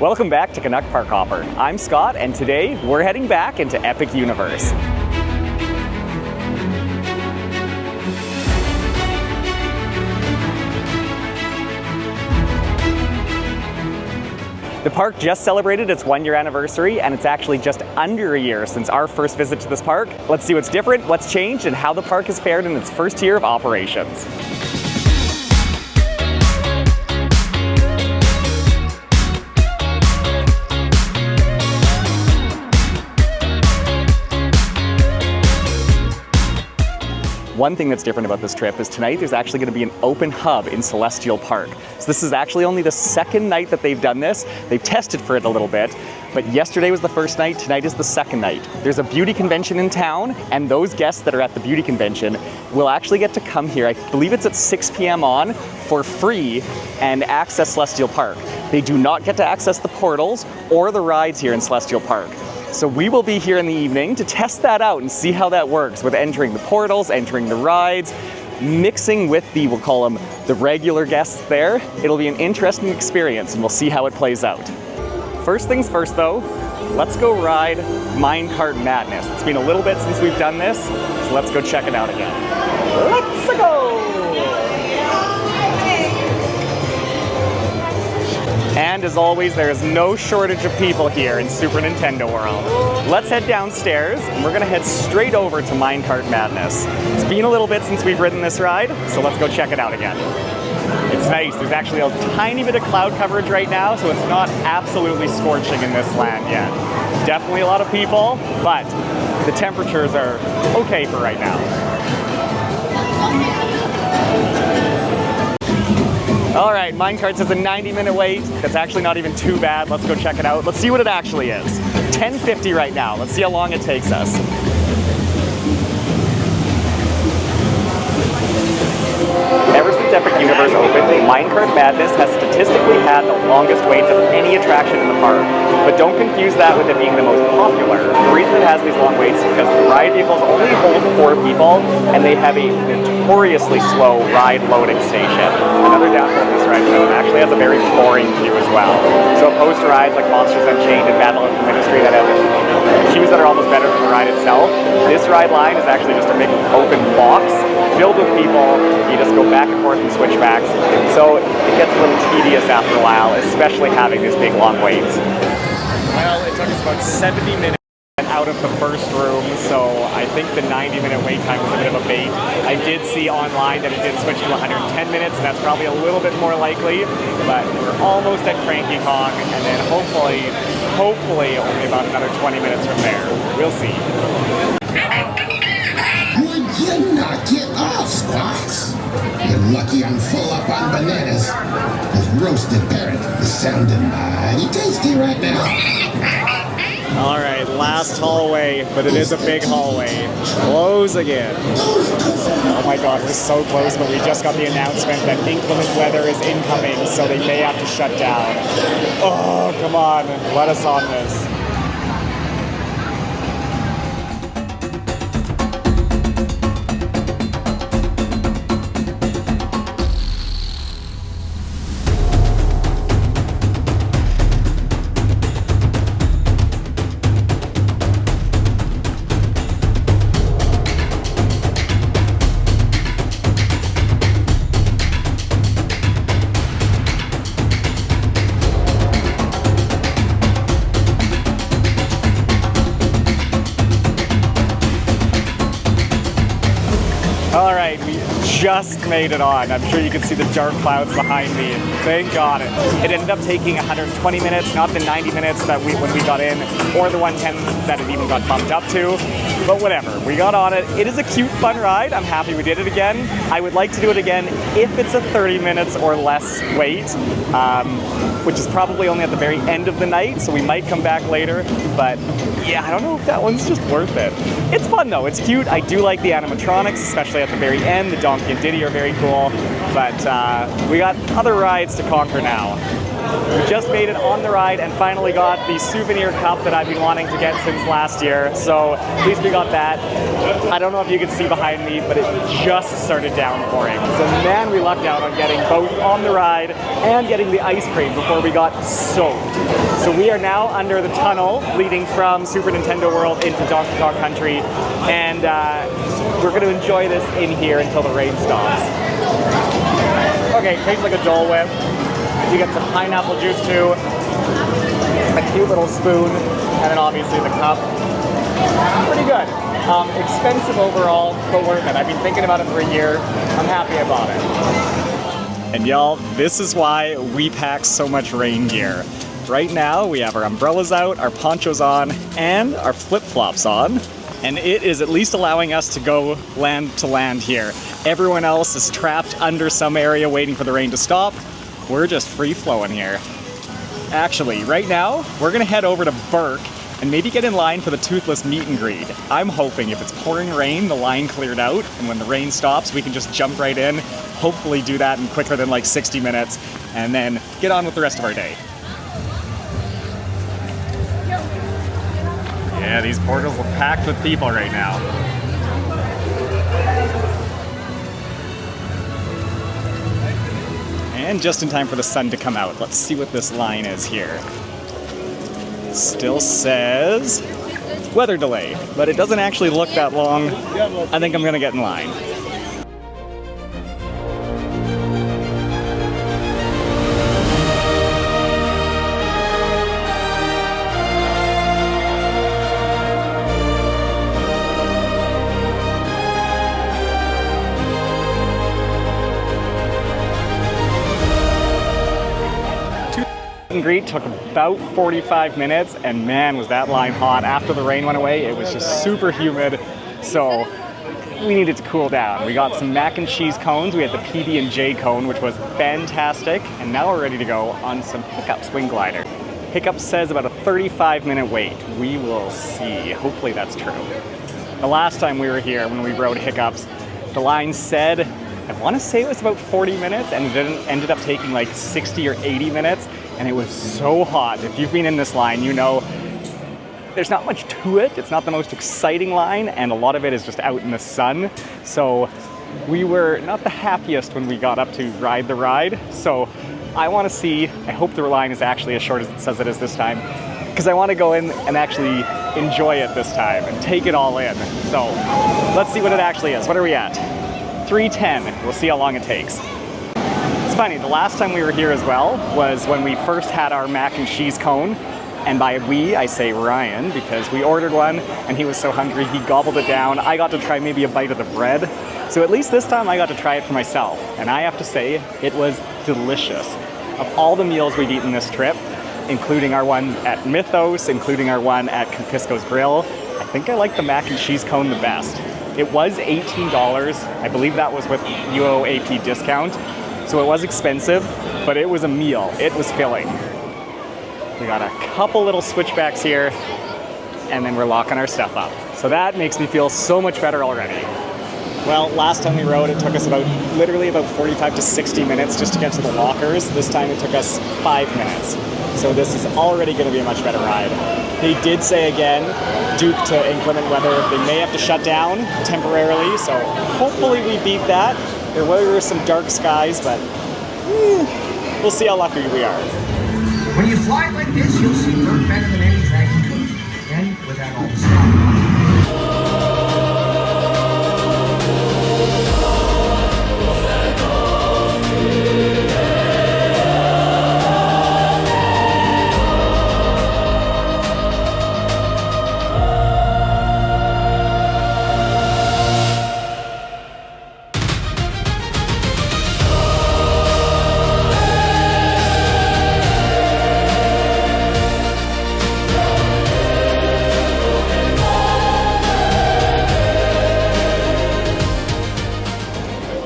Welcome back to Canuck Park Hopper. I'm Scott, and today we're heading back into Epic Universe. The park just celebrated its 1-year anniversary, and it's actually just under a year since our first visit to this park. Let's see what's different, what's changed, and how the park has fared in its first year of operations. One thing that's different about this trip is tonight there's actually going to be an open hub in Celestial Park. So this is actually only the second night that they've done this. They've tested for it a little bit, but yesterday was the first night, tonight is the second night. There's a beauty convention in town, and those guests that are at the beauty convention will actually get to come here. I believe it's at 6 p.m. on for free and access Celestial Park. They do not get to access the portals or the rides here in Celestial Park. So we will be here in the evening to test that out and see how that works with entering the portals, entering the rides, mixing with the, we'll call them, the regular guests there. It'll be an interesting experience and we'll see how it plays out. First things first though, let's go ride Minecart Madness. It's been a little bit since we've done this, so let's go check it out again. Let's go! And as always, there is no shortage of people here in Super Nintendo World. Let's head downstairs, and we're gonna head straight over to Minecart Madness. It's been a little bit since we've ridden this ride, so let's go check it out again. It's nice, there's actually a tiny bit of cloud coverage right now, so it's not absolutely scorching in this land yet. Definitely a lot of people, but the temperatures are okay for right now. All right, Minecarts has a 90-minute wait. That's actually not even too bad. Let's go check it out. Let's see what it actually is. 10:50 right now. Let's see how long it takes us. Ever since Epic Universe opened, Minecart Madness has statistically had the longest waits of any attraction in the park. But don't confuse that with it being the most popular. The reason it has these long waits is because the ride vehicles only hold 4 people, and they have a notoriously slow ride loading station. Another downfall of this ride is that it actually has a very boring queue as well. So opposed to rides like Monsters Unchained and Battle of the Ministry that have queues that are almost better than the ride itself, this ride line is actually just a big open box filled with people. You just go back and forth and switchbacks. So it gets a little tedious after a while, especially having these big long waits. Well, it took us about 70 minutes out of the first room, so I think the 90-minute wait time was a bit of a bait. I did see online that it did switch to 110 minutes, and that's probably a little bit more likely, but we're almost at Cranky Kong, and then hopefully only about another 20 minutes from there. We'll see. Would you knock it off, Squawks? You're lucky I'm full up on bananas. This roasted parrot is sounding mighty tasty right now. All right, last hallway, but it is a big hallway. Close again. Oh my God, we're so close, but we just got the announcement that inclement weather is incoming, so they may have to shut down. Oh, come on, let us on this. All right, we just made it on. I'm sure you can see the dark clouds behind me. Thank God. It ended up taking 120 minutes, not the 90 minutes that when we got in, or the 110 that it even got bumped up to. But whatever, we got on it. It is a cute, fun ride. I'm happy we did it again. I would like to do it again if it's a 30 minutes or less wait, which is probably only at the very end of the night, so we might come back later. But yeah, I don't know if that one's just worth it. It's fun though, it's cute. I do like the animatronics, especially at the very end. The Donkey and Diddy are very cool, but we got other rides to conquer now. We just made it on the ride and finally got the souvenir cup that I've been wanting to get since last year. So at least we got that. I don't know if you can see behind me, but it just started downpouring. So man, we lucked out on getting both on the ride and getting the ice cream before we got soaked. So we are now under the tunnel leading from Super Nintendo World into Donkey Kong Country, and we're going to enjoy this in here until the rain stops. Okay, tastes like a Dole Whip. You get some pineapple juice too, a cute little spoon, and then obviously the cup. Pretty good. Expensive overall, but worth it. I've been thinking about it for a year. I'm happy I bought it. And y'all, this is why we pack so much rain gear. Right now, we have our umbrellas out, our ponchos on, and our flip-flops on. And it is at least allowing us to go land to land here. Everyone else is trapped under some area waiting for the rain to stop. We're just free-flowing here. Actually, right now, we're gonna head over to Burke and maybe get in line for the Toothless meet and greet. I'm hoping if it's pouring rain, the line cleared out, and when the rain stops, we can just jump right in, hopefully do that in quicker than like 60 minutes, and then get on with the rest of our day. Yeah, these portals are packed with people right now. And just in time for the sun to come out. Let's see what this line is here. It still says weather delay, but it doesn't actually look that long. I think I'm gonna get in line. And greet took about 45 minutes, and man, was that line hot. After the rain went away, it was just super humid, so we needed to cool down. We got some mac and cheese cones. We had the PB&J cone, which was fantastic, and now we're ready to go on some Hiccup swing glider. Hiccup says about a 35-minute wait. We will see. Hopefully that's true. The last time we were here, when we rode Hiccups, the line said, I want to say it was about 40 minutes, and it ended up taking like 60 or 80 minutes. And it was so hot. If you've been in this line, you know there's not much to it. It's not the most exciting line, and a lot of it is just out in the sun. So we were not the happiest when we got up to ride the ride. So I want to see, I hope the line is actually as short as it says it is this time, because I want to go in and actually enjoy it this time and take it all in. So let's see what it actually is. What are we at? 3:10. We'll see how long it takes. It's funny, the last time we were here as well was when we first had our mac and cheese cone. And by we, I say Ryan, because we ordered one and he was so hungry he gobbled it down. I got to try maybe a bite of the bread. So at least this time I got to try it for myself. And I have to say, it was delicious. Of all the meals we've eaten this trip, including our one at Mythos, including our one at Confisco's Grill, I think I like the mac and cheese cone the best. It was $18. I believe that was with UOAP discount. So it was expensive, but it was a meal. It was filling. We got a couple little switchbacks here, and then we're locking our stuff up. So that makes me feel so much better already. Well, last time we rode, it took us literally about 45 to 60 minutes just to get to the lockers. This time it took us 5 minutes. So this is already going to be a much better ride. They did say again, due to inclement weather, they may have to shut down temporarily, so hopefully we beat that. There were some dark skies, but we'll see how lucky we are. When you fly like this, you'll see Burke better than any dragon could. And without all the stuff.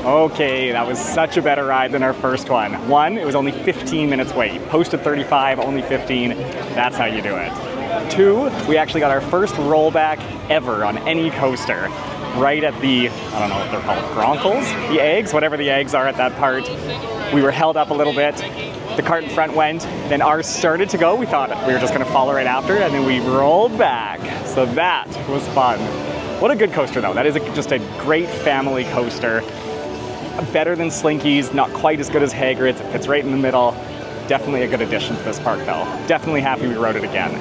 Okay, that was such a better ride than our first one. One, it was only 15 minutes wait. Posted 35, only 15. That's how you do it. Two, we actually got our first rollback ever on any coaster. Right at the, I don't know what they're called, gronkles? The eggs, whatever the eggs are at that part. We were held up a little bit, The cart in front went, then ours started to go. We thought we were just gonna follow right after, and then we rolled back. So that was fun. What a good coaster though. That is just a great family coaster. Better than Slinky's, not quite as good as Hagrid's. It fits right in the middle. Definitely a good addition to this park though. Definitely happy we rode it again.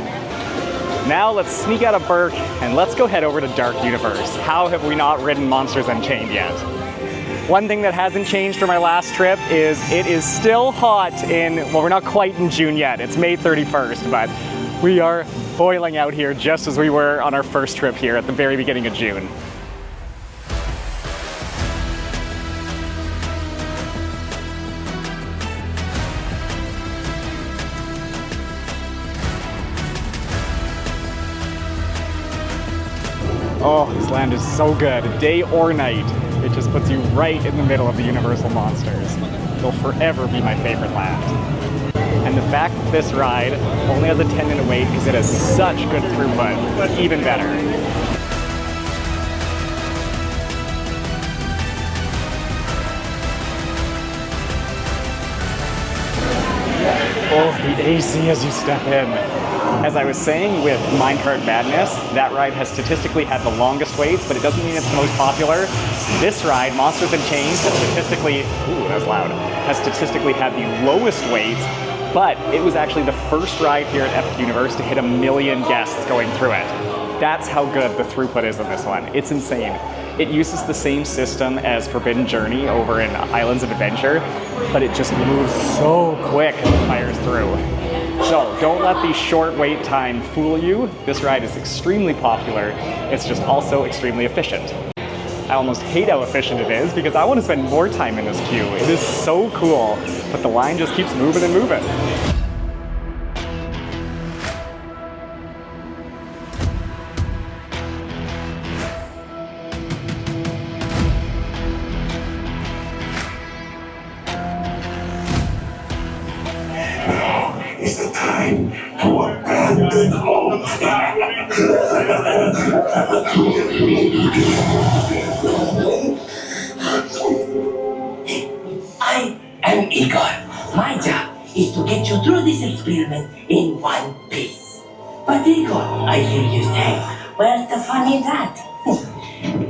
Now let's sneak out of Burke and let's go head over to Dark Universe. How have we not ridden Monsters Unchained yet? One thing that hasn't changed from my last trip is it is still hot well, we're not quite in June yet. It's May 31st, but we are boiling out here just as we were on our first trip here at the very beginning of June. Oh, this land is so good, day or night. It just puts you right in the middle of the Universal monsters. It'll forever be my favorite land. And the fact that this ride only has a 10-minute wait because it has such good throughput, it's even better. Oh, the AC as you step in. As I was saying with Minecart Madness, that ride has statistically had the longest waits, but it doesn't mean it's the most popular. This ride, Monsters Unchained, has statistically had the lowest waits, but it was actually the first ride here at Epic Universe to hit 1 million guests going through it. That's how good the throughput is on this one. It's insane. It uses the same system as Forbidden Journey over in Islands of Adventure, but it just moves so quick as it fires through. So don't let the short wait time fool you. This ride is extremely popular. It's just also extremely efficient. I almost hate how efficient it is because I want to spend more time in this queue. It is so cool, but the line just keeps moving and moving. Is the time to abandon home. I am Igor. My job is to get you through this experiment in one piece. But Igor, I hear you say, where's the fun in that?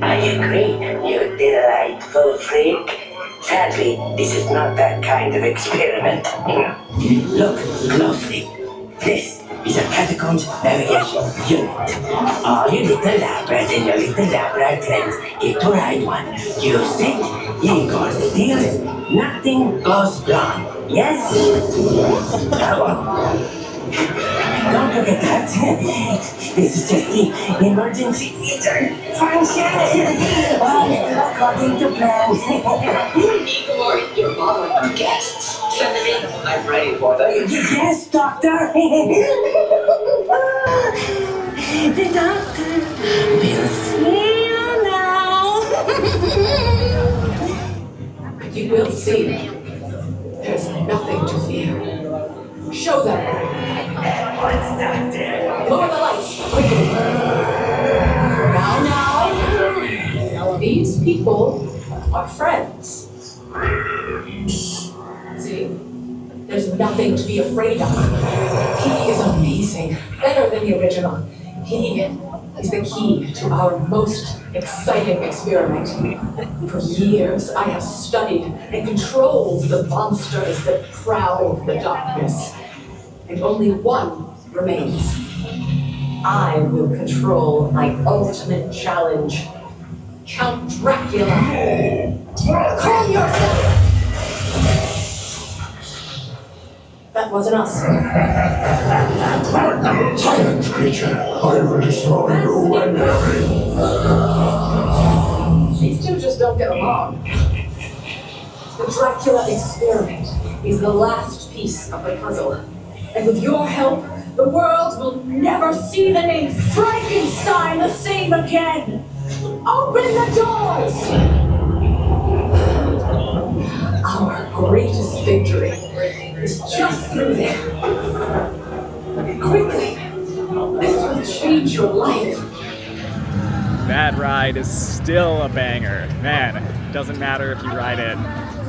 I agree, you delightful freak. Sadly, this is not that kind of experiment. Look closely. This is a catacombs navigation unit. All you little lappers and your little lapper friends get to ride one. You sit, Igor steers, nothing goes wrong. Yes? Don't forget that. This is just the emergency feature function. According to plan. Igor, you're bothering our guests. Send them in. I'm ready for them. Yes, doctor. The doctor will see you now. You will see. There's nothing to fear. Show them. Lower the lights, quickly. Now. These people are friends. See? There's nothing to be afraid of. He is amazing. Better than the original. He is the key to our most exciting experiment. For years, I have studied and controlled the monsters that prowl the darkness. And only one remains. I will control my ultimate challenge. Count Dracula. Calm yourself! That wasn't us. Silence, creature. I will destroy you when These two just don't get along. The Dracula experiment is the last piece of the puzzle. And with your help, the world will never see the name Frankenstein the same again. Open the doors! Our greatest victory is just through there. Quickly, this will change your life. That ride is still a banger. Man, it doesn't matter if you ride it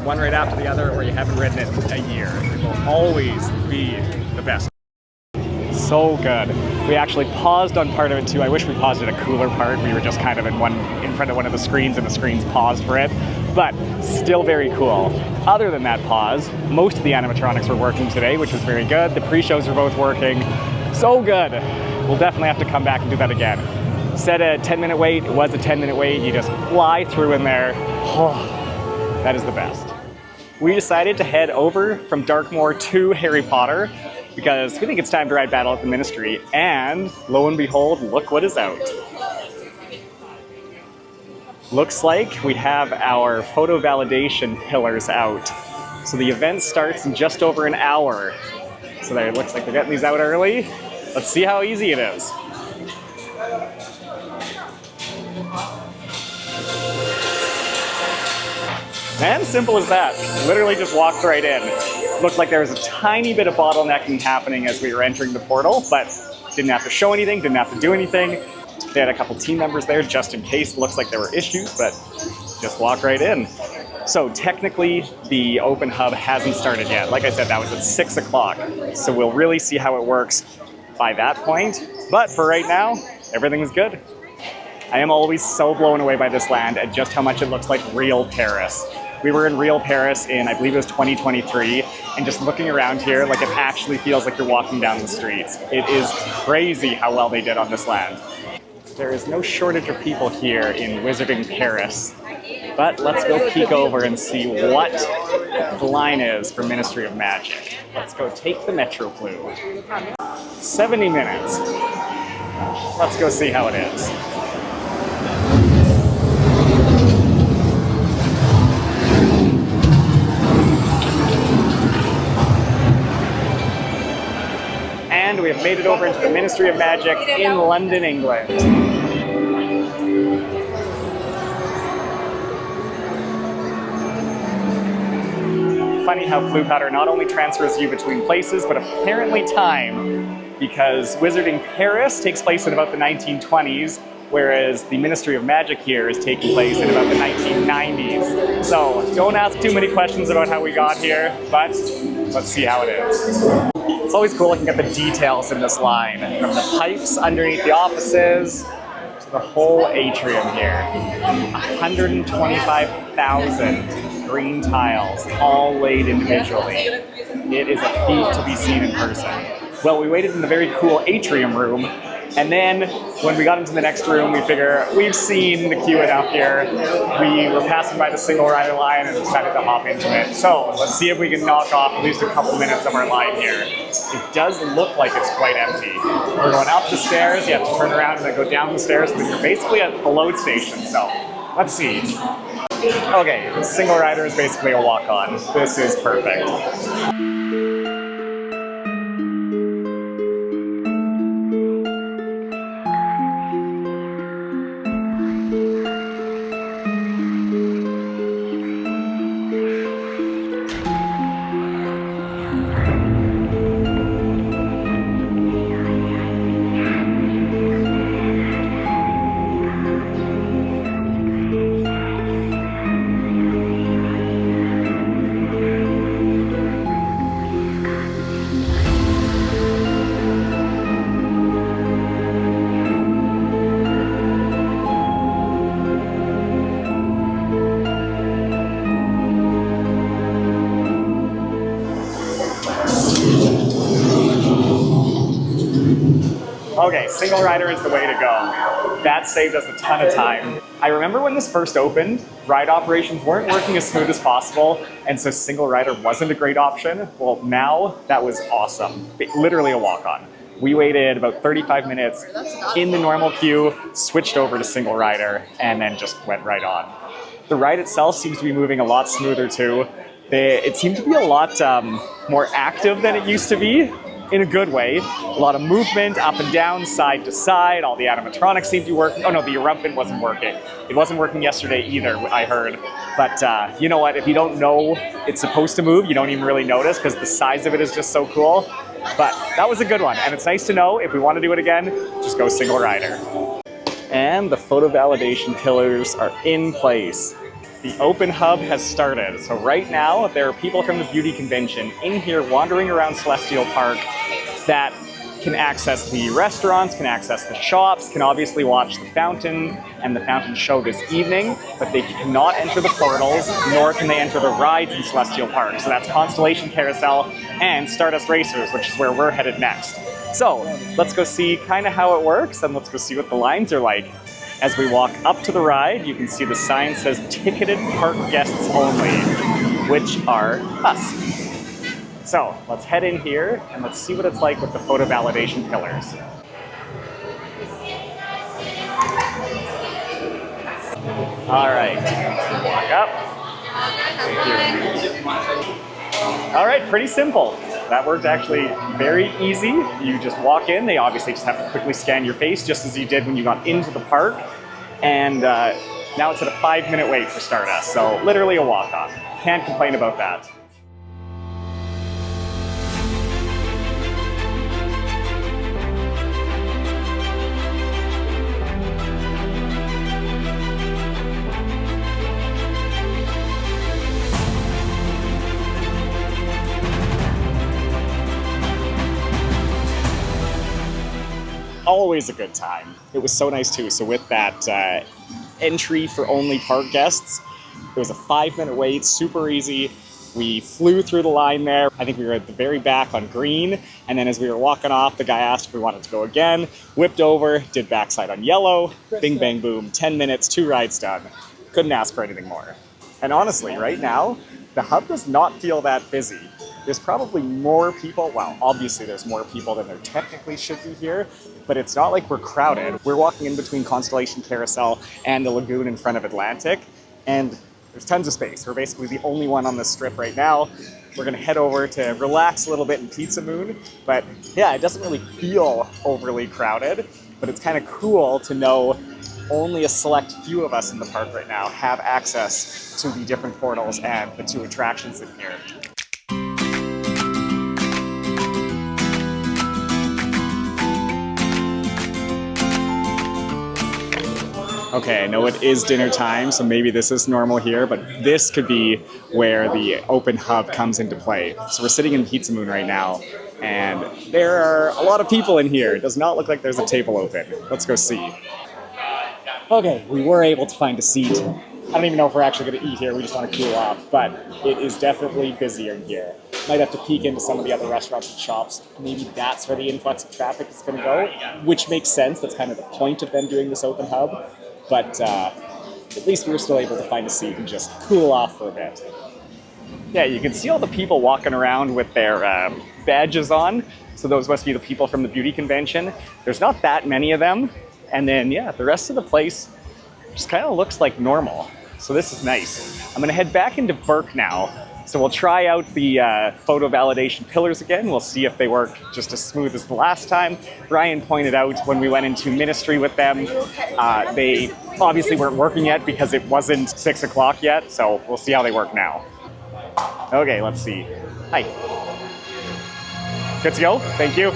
one right after the other, or you haven't ridden it in a year. It will always be the best. So good. We actually paused on part of it too. I wish we paused at a cooler part. We were just kind of in front of one of the screens, and the screens paused for it. But still very cool. Other than that pause, most of the animatronics were working today, which was very good. The pre-shows are both working. So good. We'll definitely have to come back and do that again. Said a 10-minute wait. It was a 10-minute wait. You just fly through in there. Oh, that is the best. We decided to head over from Darkmoor to Harry Potter because we think it's time to ride Battle at the Ministry, and lo and behold, look what is out. Looks like we have our photo validation pillars out. So the event starts in just over an hour. So there, it looks like they're getting these out early. Let's see how easy it is. And simple as that. Literally just walked right in. Looked like there was a tiny bit of bottlenecking happening as we were entering the portal, but didn't have to show anything, didn't have to do anything. They had a couple team members there just in case. Looks like there were issues, but just walk right in. So technically, the open hub hasn't started yet. Like I said, that was at 6 o'clock. So we'll really see how it works by that point. But for right now, everything is good. I am always so blown away by this land and just how much it looks like real Paris. We were in real Paris in, I believe it was 2023, and just looking around here, like it actually feels like you're walking down the streets. It is crazy how well they did on this land. There is no shortage of people here in Wizarding Paris, but let's go peek over and see what the line is for Ministry of Magic. Let's go take the Metro Flu. 70 minutes. Let's go see how it is. And we have made it over into the Ministry of Magic in London, England. Funny how Floo Powder not only transfers you between places, but apparently time, because Wizarding Paris takes place in about the 1920s, whereas the Ministry of Magic here is taking place in about the 1990s. So don't ask too many questions about how we got here, but let's see how it is. It's always cool looking at the details in this line, from the pipes underneath the offices to the whole atrium here. 125,000 green tiles, all laid individually. It is a feat to be seen in person. Well, we waited in the very cool atrium room, and then when we got into the next room, we figure we've seen the queue enough here. We were passing by the single rider line and decided to hop into it. So let's see if we can knock off at least a couple minutes of our line here. It does look like it's quite empty. We're going up the stairs, you have to turn around and then go down the stairs, and then you're basically at the load station. So let's see. Okay, the single rider is basically a walk-on. This is perfect. Okay, single rider is the way to go. That saved us a ton of time. I remember when this first opened, ride operations weren't working as smooth as possible, and so single rider wasn't a great option. Well, now that was awesome. Literally a walk-on. We waited about 35 minutes in the normal queue, switched over to single rider, and then just went right on. The ride itself seems to be moving a lot smoother too. It seemed to be a lot more active than it used to be, in a good way. A lot of movement up and down, side to side. All the animatronics seemed to be working. Oh no, the erumpent wasn't working. It wasn't working yesterday either, I heard. But you know what, if you don't know it's supposed to move, you don't even really notice because the size of it is just so cool. But that was a good one, and it's nice to know if we want to do it again, just go single rider. And the photo validation pillars are in place. The open hub has started. So right now, there are people from the beauty convention in here wandering around Celestial Park that can access the restaurants, can access the shops, can obviously watch the fountain and the fountain show this evening, but they cannot enter the portals, nor can they enter the rides in Celestial Park. So that's Constellation Carousel and Stardust Racers, which is where we're headed next. So let's go see kind of how it works, and let's go see what the lines are like. As we walk up to the ride, you can see the sign says ticketed park guests only, which are us. So let's head in here and let's see what it's like with the photo validation pillars. All right, walk up. Thank you. All right, pretty simple. That worked actually very easy. You just walk in. They obviously just have to quickly scan your face, just as you did when you got into the park. And now it's at a 5-minute wait for Stardust, so literally a walk-on. Can't complain about that. Always a good time. It was so nice too. So with that entry for only park guests, it was a 5-minute wait, super easy. We flew through the line there. I think we were at the very back on green. And then as we were walking off, the guy asked if we wanted to go again, whipped over, did backside on yellow, bing, bang, boom, 10 minutes, 2 rides done. Couldn't ask for anything more. And honestly, right now, the hub does not feel that busy. There's probably more people, well, obviously there's more people than there technically should be here, but it's not like we're crowded. We're walking in between Constellation Carousel and the lagoon in front of Atlantic, and there's tons of space. We're basically the only one on this strip right now. We're gonna head over to relax a little bit in Pizza Moon, but yeah, it doesn't really feel overly crowded, but it's kind of cool to know only a select few of us in the park right now have access to the different portals and the 2 attractions in here. Okay, I know it is dinner time, so maybe this is normal here, but this could be where the open hub comes into play. So we're sitting in Pizza Moon right now, and there are a lot of people in here. It does not look like there's a table open. Let's go see. Okay, we were able to find a seat. I don't even know if we're actually going to eat here, we just want to cool off, but it is definitely busier in here. Might have to peek into some of the other restaurants and shops. Maybe that's where the influx of traffic is going to go, which makes sense. That's kind of the point of them doing this open hub. But at least we were still able to find a seat and just cool off for a bit. Yeah, you can see all the people walking around with their badges on. So those must be the people from the beauty convention. There's not that many of them. And then, yeah, the rest of the place just kind of looks like normal. So this is nice. I'm gonna head back into Burke now. So we'll try out the photo validation pillars again. We'll see if they work just as smooth as the last time. Brian pointed out when we went into Ministry with them, they obviously weren't working yet because it wasn't 6 o'clock yet. So we'll see how they work now. Okay, let's see. Hi. Good to go? Thank you.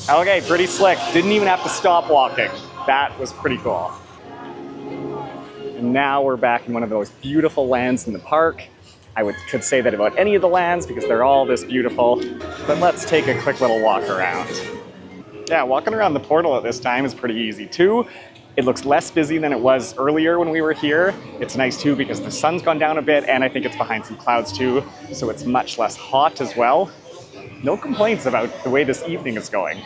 Okay, pretty slick. Didn't even have to stop walking. That was pretty cool. And now we're back in one of those beautiful lands in the park. I could say that about any of the lands because they're all this beautiful. But let's take a quick little walk around. Yeah, walking around the portal at this time is pretty easy too. It looks less busy than it was earlier when we were here. It's nice too because the sun's gone down a bit and I think it's behind some clouds too, so it's much less hot as well. No complaints about the way this evening is going.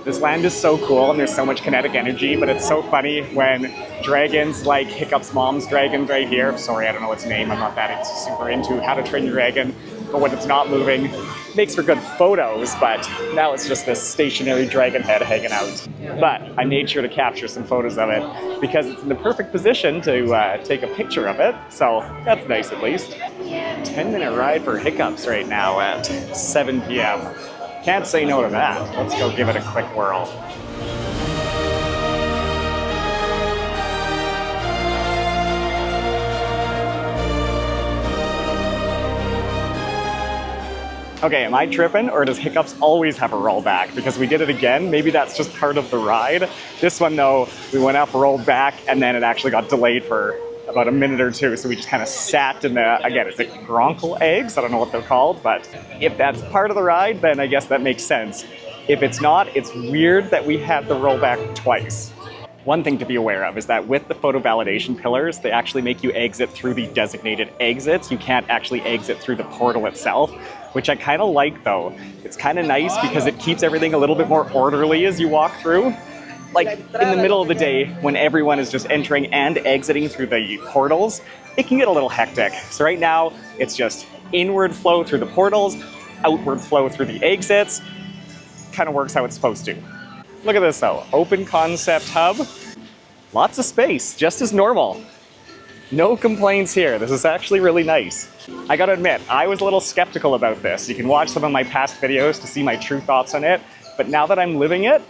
This land is so cool and there's so much kinetic energy, but it's so funny when dragons like Hiccup's mom's dragon right here, sorry, I don't know its name, I'm not that super into How to Train Your Dragon, but when it's not moving, it makes for good photos, but now it's just this stationary dragon head hanging out. But I made sure to capture some photos of it because it's in the perfect position to take a picture of it, so that's nice at least. 10-minute ride for Hiccups right now at 7 p.m. Can't say no to that. Let's go give it a quick whirl. Okay, am I tripping or does Hiccups always have a rollback? Because we did it again, maybe that's just part of the ride. This one though, we went up, rolled back, and then it actually got delayed for about a minute or two, so we just kind of sat in the, again, is it Gronkel eggs? I don't know what they're called, but if that's part of the ride, then I guess that makes sense. If it's not, it's weird that we had the rollback twice. One thing to be aware of is that with the photo validation pillars, they actually make you exit through the designated exits. You can't actually exit through the portal itself, which I kind of like though. It's kind of nice because it keeps everything a little bit more orderly as you walk through. Like in the middle of the day when everyone is just entering and exiting through the portals, it can get a little hectic. So right now it's just inward flow through the portals, outward flow through the exits. Kind of works how it's supposed to. Look at this though, open concept hub. Lots of space, just as normal. No complaints here. This is actually really nice. I gotta admit, I was a little skeptical about this. You can watch some of my past videos to see my true thoughts on it, but now that I'm living it,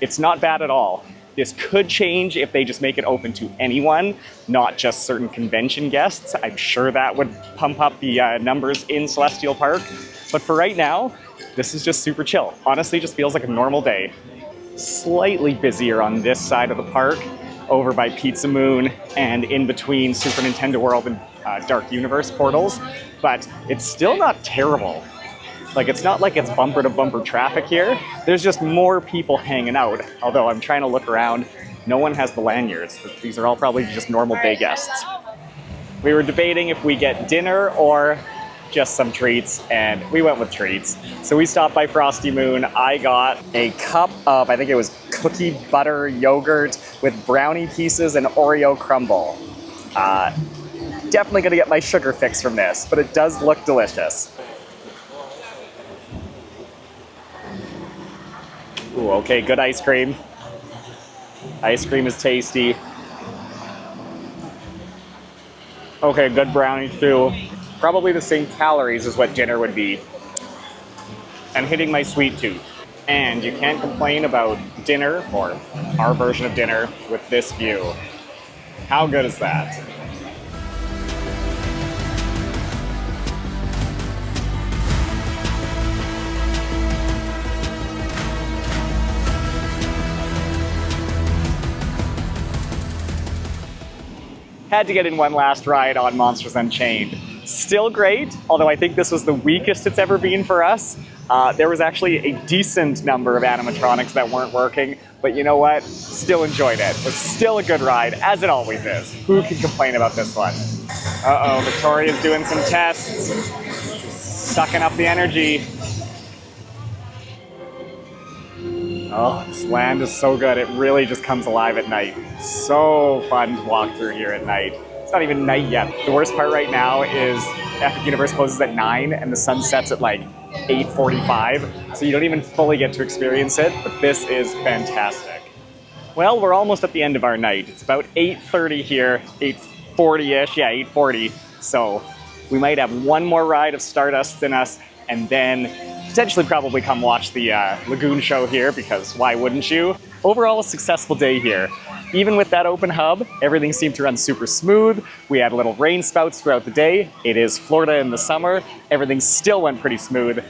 it's not bad at all. This could change if they just make it open to anyone, not just certain convention guests. I'm sure that would pump up the numbers in Celestial Park. But for right now, this is just super chill. Honestly, just feels like a normal day. Slightly busier on this side of the park, over by Pizza Moon and in between Super Nintendo World and Dark Universe portals, but it's still not terrible. Like, it's not like it's bumper to bumper traffic here. There's just more people hanging out. Although I'm trying to look around, no one has the lanyards. These are all probably just normal day guests. We were debating if we get dinner or just some treats, and we went with treats. So we stopped by Frosty Moon. I got a cup of, I think it was cookie butter yogurt with brownie pieces and Oreo crumble. Definitely gonna get my sugar fix from this, but it does look delicious. Ooh, okay, good ice cream. Ice cream is tasty. Okay, good brownie too. Probably the same calories as what dinner would be. And hitting my sweet tooth. And you can't complain about dinner, or our version of dinner, with this view. How good is that? Had to get in one last ride on Monsters Unchained. Still great, although I think this was the weakest it's ever been for us. There was actually a decent number of animatronics that weren't working, but you know what? Still enjoyed it. It was still a good ride, as it always is. Who can complain about this one? Uh-oh, Victoria's doing some tests. Sucking up the energy. Oh, this land is so good. It really just comes alive at night. So fun to walk through here at night. It's not even night yet. The worst part right now is Epic Universe closes at 9 and the sun sets at like 8:45. So you don't even fully get to experience it, but this is fantastic. Well, we're almost at the end of our night. It's about 8:30 here, 8:40-ish, yeah, 8:40. So we might have one more ride of Stardust in us, and then potentially probably come watch the Lagoon show here, because why wouldn't you? Overall, a successful day here. Even with that open hub, everything seemed to run super smooth. We had little rain spouts throughout the day. It is Florida in the summer. Everything still went pretty smooth.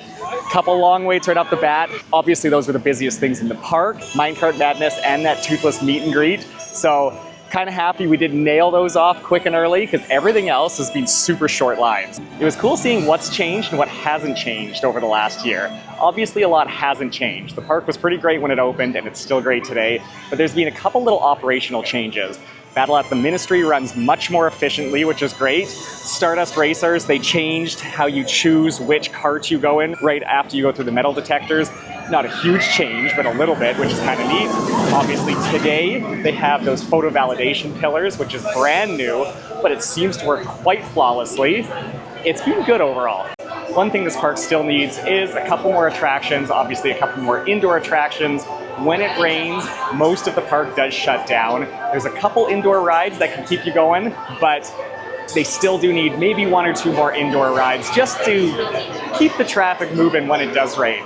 Couple long waits right off the bat. Obviously, those were the busiest things in the park. Minecart Madness and that Toothless meet and greet. So kind of happy we did nail those off quick and early, because everything else has been super short lines. It was cool seeing what's changed and what hasn't changed over the last year. Obviously a lot hasn't changed. The park was pretty great when it opened, and it's still great today, but there's been a couple little operational changes. Battle at the Ministry runs much more efficiently, which is great. Stardust Racers, they changed how you choose which cart you go in right after you go through the metal detectors. Not a huge change, but a little bit, which is kind of neat. Obviously today, they have those photo validation pillars, which is brand new, but it seems to work quite flawlessly. It's been good overall. One thing this park still needs is a couple more attractions, obviously a couple more indoor attractions. When it rains, most of the park does shut down. There's a couple indoor rides that can keep you going, but they still do need maybe one or two more indoor rides just to keep the traffic moving when it does rain.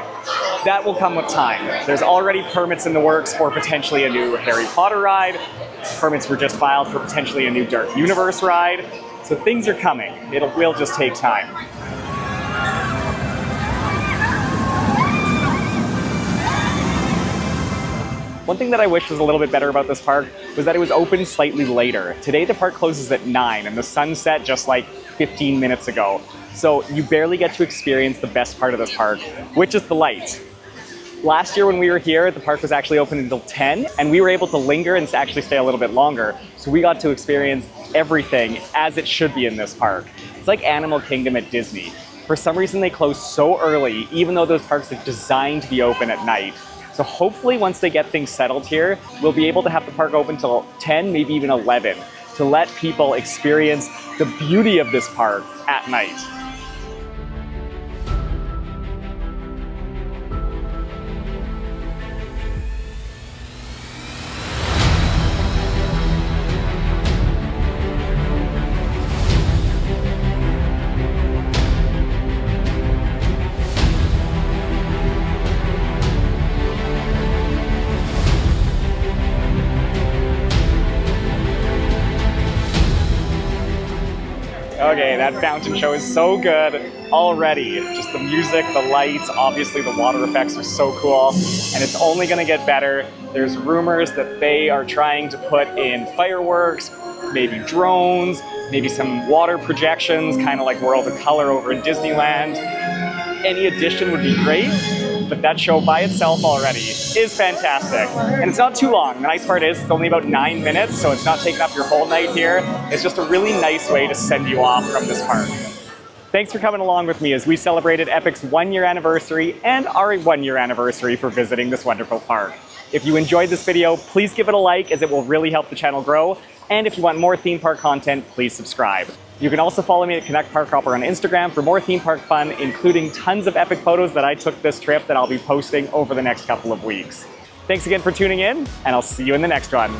That will come with time. There's already permits in the works for potentially a new Harry Potter ride. Permits were just filed for potentially a new Dark Universe ride. So things are coming. It will just take time. One thing that I wish was a little bit better about this park was that it was open slightly later. Today the park closes at 9 and the sun set just like 15 minutes ago. So you barely get to experience the best part of this park, which is the lights. Last year when we were here, the park was actually open until 10 and we were able to linger and actually stay a little bit longer. So we got to experience everything as it should be in this park. It's like Animal Kingdom at Disney. For some reason they close so early, even though those parks are designed to be open at night. So hopefully once they get things settled here, we'll be able to have the park open till 10, maybe even 11, to let people experience the beauty of this park at night. Okay, that fountain show is so good already. Just the music, the lights, obviously the water effects are so cool, and it's only gonna get better. There's rumors that they are trying to put in fireworks, maybe drones, maybe some water projections, kind of like World of Color over in Disneyland. Any addition would be great, but that show by itself already is fantastic. And it's not too long. The nice part is it's only about 9 minutes, so it's not taking up your whole night here. It's just a really nice way to send you off from this park. Thanks for coming along with me as we celebrated Epic's 1-year anniversary and our 1-year anniversary for visiting this wonderful park. If you enjoyed this video, please give it a like as it will really help the channel grow. And if you want more theme park content, please subscribe. You can also follow me at Canuck Park Hopper on Instagram for more theme park fun, including tons of epic photos that I took this trip that I'll be posting over the next couple of weeks. Thanks again for tuning in, and I'll see you in the next one.